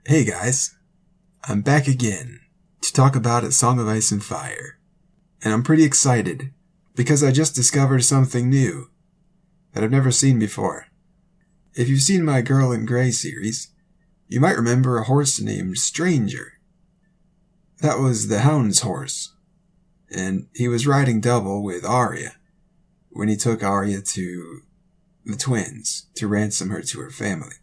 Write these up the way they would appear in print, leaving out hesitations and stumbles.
Hey guys, I'm back again to talk about A Song of Ice and Fire. And I'm pretty excited because I just discovered something new that I've never seen before. If you've seen my Girl in Grey series, you might remember a horse named Stranger. That was the Hound's horse, and he was riding double with Arya when he took Arya to the twins to ransom her to her family.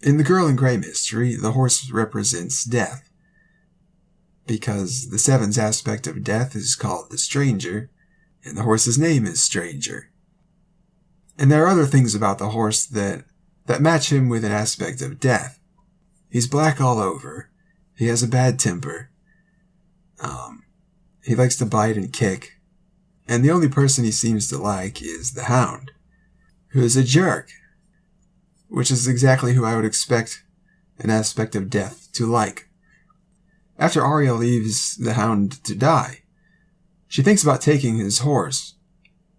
In the Girl in Grey mystery, the horse represents death, because the Seven's aspect of death is called the Stranger, and the horse's name is Stranger. And there are other things about the horse that match him with an aspect of death. He's black all over. He has a bad temper. He likes to bite and kick. And the only person he seems to like is the Hound, who is a jerk, which is exactly who I would expect an aspect of death to like. After Arya leaves the Hound to die, she thinks about taking his horse,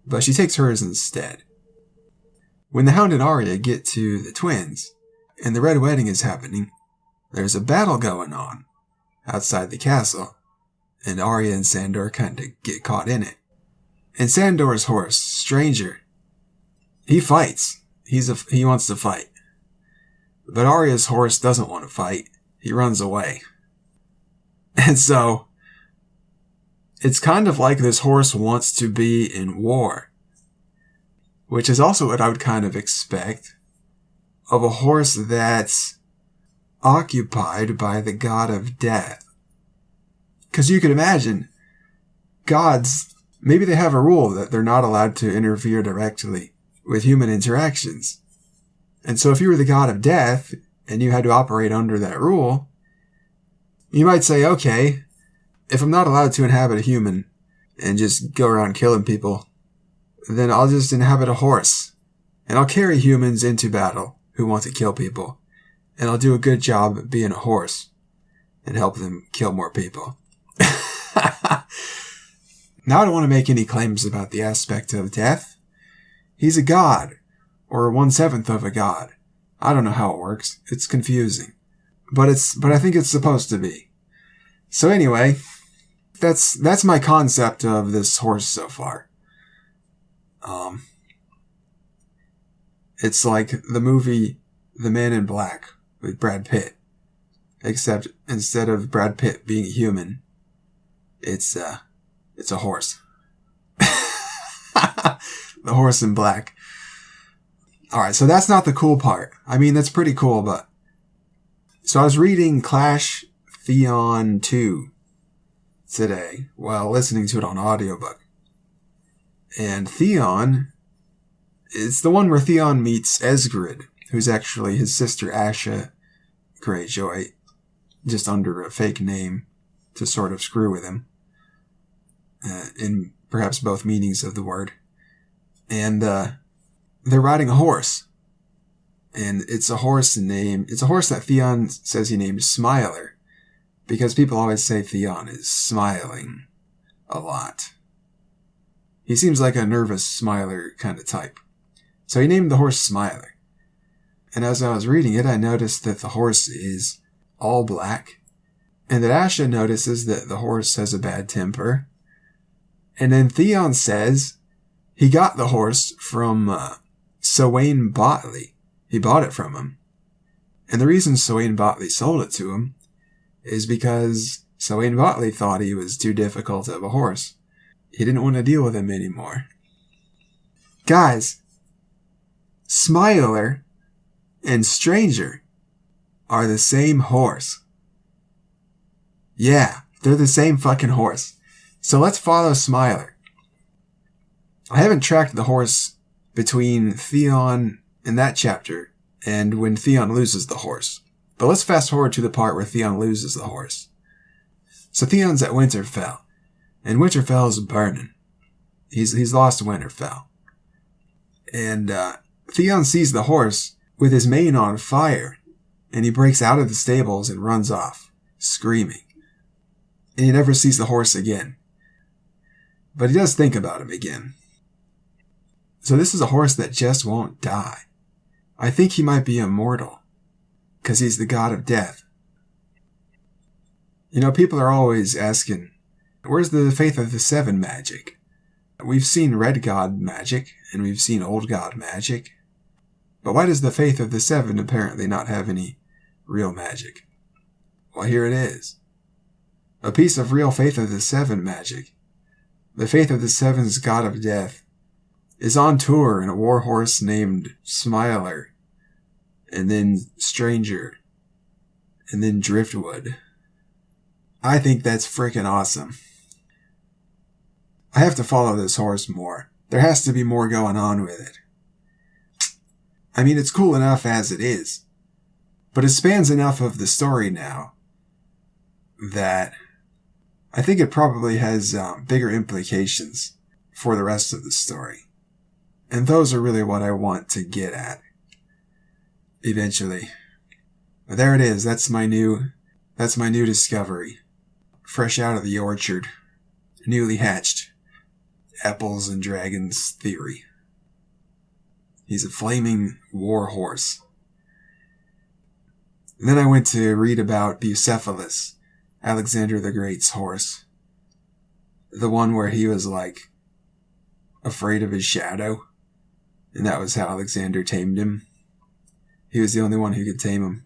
but she takes hers instead. When the Hound and Arya get to the twins, and the Red Wedding is happening, there's a battle going on outside the castle, and Arya and Sandor kind of get caught in it. And Sandor's horse, Stranger, he fights. He wants to fight. But Arya's horse doesn't want to fight. He runs away. And so, it's kind of like this horse wants to be in war, which is also what I would kind of expect of a horse that's occupied by the god of death. Because you could imagine, gods, maybe they have a rule that they're not allowed to interfere directly with human interactions. And so if you were the god of death, and you had to operate under that rule, you might say, okay, if I'm not allowed to inhabit a human and just go around killing people, then I'll just inhabit a horse. And I'll carry humans into battle who want to kill people. And I'll do a good job at being a horse and help them kill more people. Now I don't want to make any claims about the aspect of death. He's a god, or 1/7 of a god. I don't know how it works. It's confusing. But I think it's supposed to be. So anyway, that's my concept of this horse so far. It's like the movie The Man in Black with Brad Pitt. Except instead of Brad Pitt being a human, it's a horse. The horse in black. Alright, so that's not the cool part. I mean, that's pretty cool, but... So I was reading Clash Theon 2 today while listening to it on audiobook. And Theon, it's the one where Theon meets Esgrid, who's actually his sister Asha Greyjoy, just under a fake name to sort of screw with him, in perhaps both meanings of the word. And they're riding a horse. And it's a horse that Theon says he named Smiler, because people always say Theon is smiling a lot. He seems like a nervous smiler kind of type. So he named the horse Smiler. And as I was reading it, I noticed that the horse is all black, and that Asha notices that the horse has a bad temper. And then Theon says he got the horse from Swain Botley. He bought it from him. And the reason Swain Botley sold it to him is because Swain Botley thought he was too difficult of a horse. He didn't want to deal with him anymore. Guys, Smiler and Stranger are the same horse. Yeah, they're the same fucking horse. So let's follow Smiler. I haven't tracked the horse between Theon in that chapter and when Theon loses the horse. But let's fast forward to the part where Theon loses the horse. So Theon's at Winterfell, and Winterfell's burning. He's lost Winterfell. And Theon sees the horse with his mane on fire, and he breaks out of the stables and runs off, screaming. And he never sees the horse again. But he does think about him again. So this is a horse that just won't die. I think he might be immortal. because he's the god of death. You know, people are always asking, where's the Faith of the Seven magic? We've seen Red God magic, and we've seen Old God magic. But why does the Faith of the Seven apparently not have any real magic? Well, here it is. A piece of real Faith of the Seven magic. The Faith of the Seven's god of death is on tour in a warhorse named Smiler, and then Stranger, and then Driftwood. I think that's freaking awesome. I have to follow this horse more. There has to be more going on with it. I mean, it's cool enough as it is, but it spans enough of the story now that I think it probably has bigger implications for the rest of the story. And those are really what I want to get at eventually. But there it is. That's my new discovery. Fresh out of the orchard. Newly hatched. Apples and Dragons theory. He's a flaming war horse. And then I went to read about Bucephalus, Alexander the Great's horse. The one where he was like afraid of his shadow. And that was how Alexander tamed him. He was the only one who could tame him.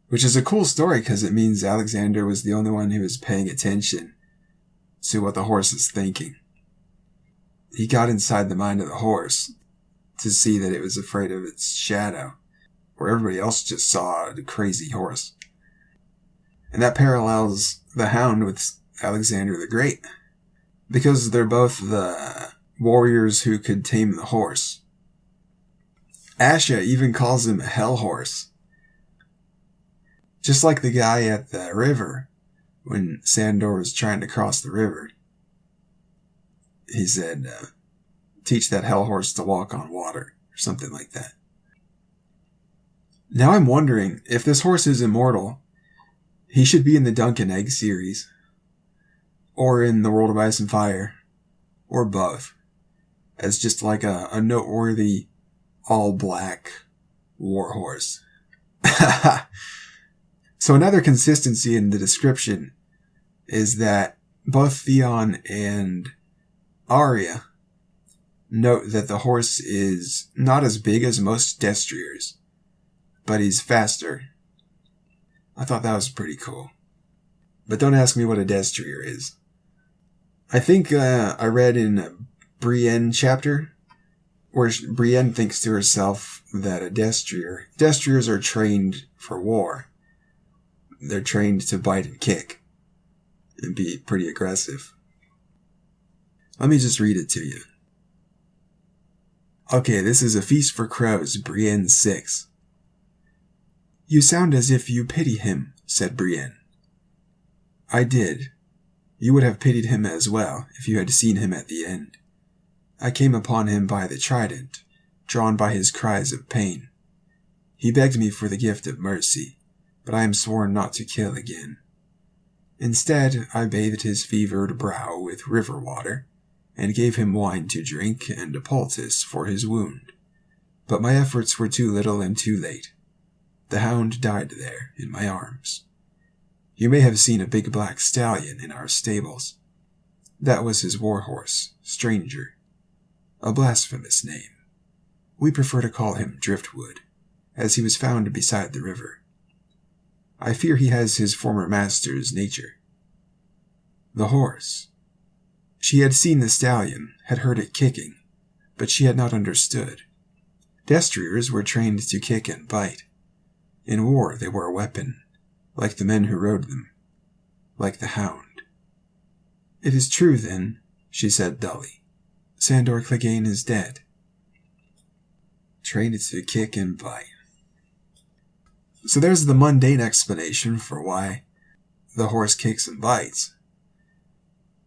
Which is a cool story because it means Alexander was the only one who was paying attention to what the horse is thinking. He got inside the mind of the horse to see that it was afraid of its shadow, where everybody else just saw a crazy horse. And that parallels the Hound with Alexander the Great, because they're both the warriors who could tame the horse. Asha even calls him a hell horse. Just like the guy at the river, when Sandor was trying to cross the river. He said, teach that hell horse to walk on water, or something like that. Now I'm wondering, if this horse is immortal, he should be in the Dunk and Egg series, or in the World of Ice and Fire, or both, as just like a noteworthy all-black warhorse. So another consistency in the description is that both Theon and Arya note that the horse is not as big as most destriers, but he's faster. I thought that was pretty cool. But don't ask me what a destrier is. I think I read in a Brienne chapter where Brienne thinks to herself that destriers are trained for war. They're trained to bite and kick and be pretty aggressive. Let me just read it to you. Okay, this is A Feast for Crows, Brienne 6. You sound as if you pity him, said Brienne. I did. You would have pitied him as well if you had seen him at the end. I came upon him by the trident, drawn by his cries of pain. He begged me for the gift of mercy, but I am sworn not to kill again. Instead, I bathed his fevered brow with river water, and gave him wine to drink and a poultice for his wound. But my efforts were too little and too late. The hound died there, in my arms. You may have seen a big black stallion in our stables. That was his warhorse, Stranger. A blasphemous name. We prefer to call him Driftwood, as he was found beside the river. I fear he has his former master's nature. The horse. She had seen the stallion, had heard it kicking, but she had not understood. Destriers were trained to kick and bite. In war they were a weapon, like the men who rode them, like the hound. It is true, then, she said dully. Sandor Clegane is dead. Trained to kick and bite. So there's the mundane explanation for why the horse kicks and bites.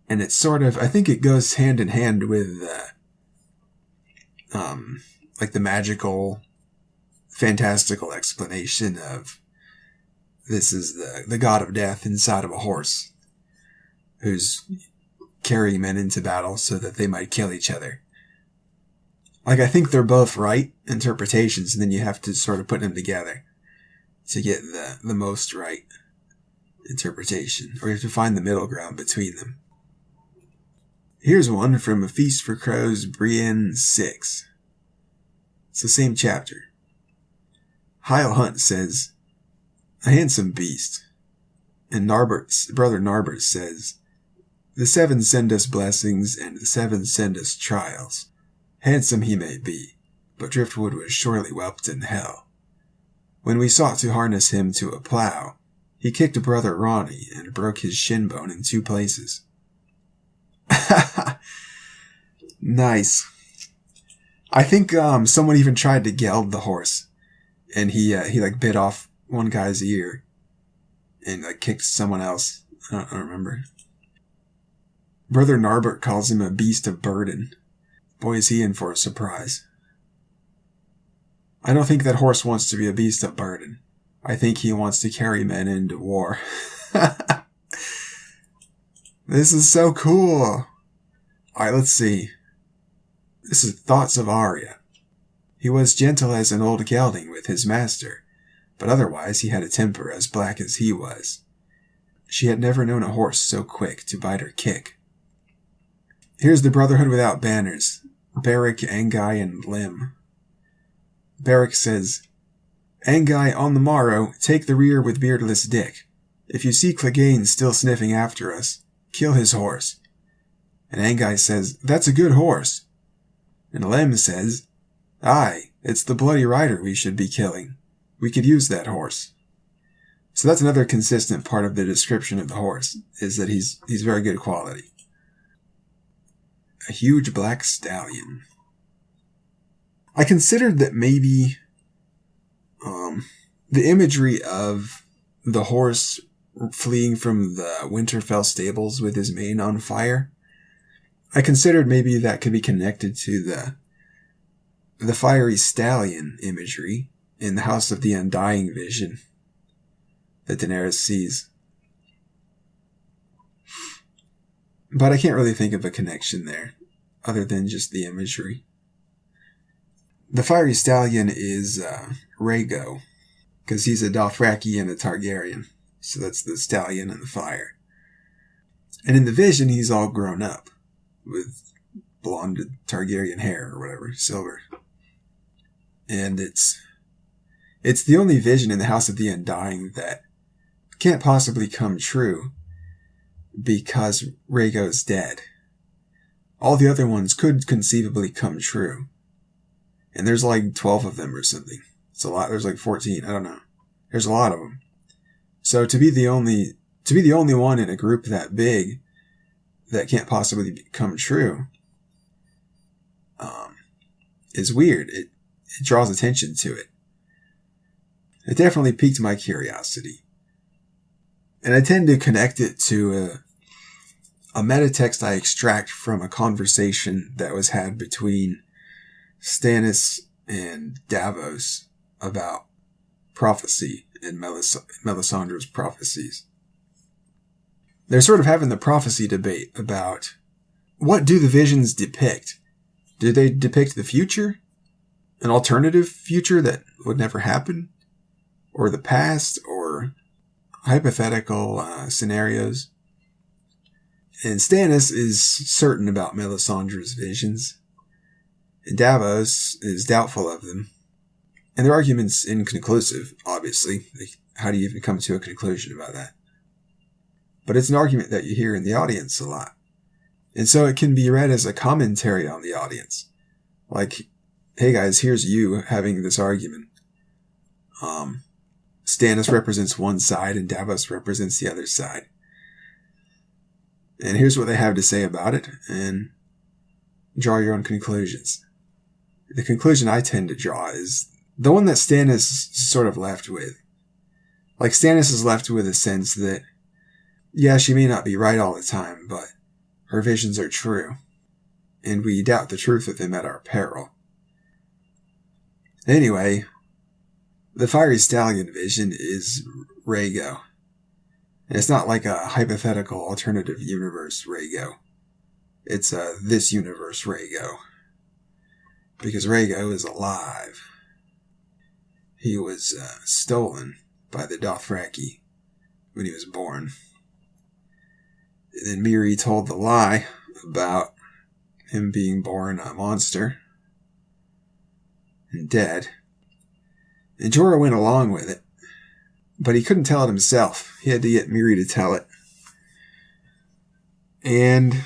And it's sort of, I think it goes hand in hand with, like the magical, fantastical explanation of this is the god of death inside of a horse who's carrying men into battle so that they might kill each other. Like, I think they're both right interpretations, and then you have to sort of put them together. to get the most right interpretation, or you have to find the middle ground between them. Here's one from A Feast for Crows, Brienne 6. It's the same chapter. Heil Hunt says, "A handsome beast." And brother Narbert says, "The seven send us blessings, and the seven send us trials. Handsome he may be, but Driftwood was surely whelped in hell. When we sought to harness him to a plow, he kicked brother Ronnie and broke his shin bone in 2 places. Nice. I think someone even tried to geld the horse, and he bit off one guy's ear and kicked someone else. I don't remember. Brother Narbert calls him a beast of burden. Boy, is he in for a surprise. I don't think that horse wants to be a beast of burden. I think he wants to carry men into war. This is so cool. Alright, let's see. This is Thoughts of Arya. He was gentle as an old gelding with his master, but otherwise he had a temper as black as he was. She had never known a horse so quick to bite or kick. Here's the Brotherhood without banners. Beric, Angai, and Lim. Beric says, "Angai, on the morrow, take the rear with Beardless Dick. If you see Clegane still sniffing after us, kill his horse." And Angai says, "That's a good horse." And Lem says, "Aye, it's the Bloody Rider we should be killing. We could use that horse." So that's another consistent part of the description of the horse, is that he's very good quality. A huge black stallion. I considered that maybe the imagery of the horse fleeing from the Winterfell stables with his mane on fire, I considered maybe that could be connected to the fiery stallion imagery in the House of the Undying vision that Daenerys sees. But I can't really think of a connection there, other than just the imagery. The fiery stallion is Rhaego, because he's a Dothraki and a Targaryen, so that's the stallion and the fire. And in the vision, he's all grown up, with blonde Targaryen hair or whatever, silver. And it's the only vision in the House of the Undying that can't possibly come true because Rhaego's dead. All the other ones could conceivably come true. And there's 12 of them or something. It's a lot. There's 14. I don't know. There's a lot of them. So to be the only one in a group that big that can't possibly come true, is weird. It draws attention to it. It definitely piqued my curiosity. And I tend to connect it to a metatext I extract from a conversation that was had between Stannis and Davos about prophecy and Melisandre's prophecies. They're sort of having the prophecy debate about what do the visions depict? Do they depict the future? An alternative future that would never happen? Or the past? Or hypothetical scenarios? And Stannis is certain about Melisandre's visions. And Davos is doubtful of them. And their argument's inconclusive, obviously. How do you even come to a conclusion about that? But it's an argument that you hear in the audience a lot. And so it can be read as a commentary on the audience. Like, hey guys, here's you having this argument. Stannis represents one side and Davos represents the other side. And here's what they have to say about it, and draw your own conclusions. The conclusion I tend to draw is the one that Stannis is sort of left with. Like, Stannis is left with a sense that, yeah, she may not be right all the time, but her visions are true, and we doubt the truth of them at our peril. Anyway, the fiery stallion vision is Rhaego. And it's not like a hypothetical alternative universe Rhaego. It's this universe Rhaego. Because Rhaego is alive. He was stolen by the Dothraki when he was born. And then Miri told the lie about him being born a monster and dead. And Jorah went along with it, but he couldn't tell it himself. He had to get Miri to tell it. And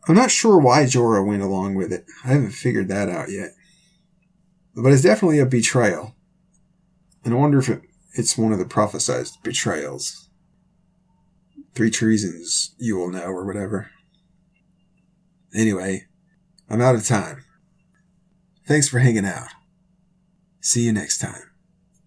I'm not sure why Jorah went along with it. I haven't figured that out yet. But it's definitely a betrayal. And I wonder if it's one of the prophesized betrayals. 3 treasons you will know, or whatever. Anyway, I'm out of time. Thanks for hanging out. See you next time.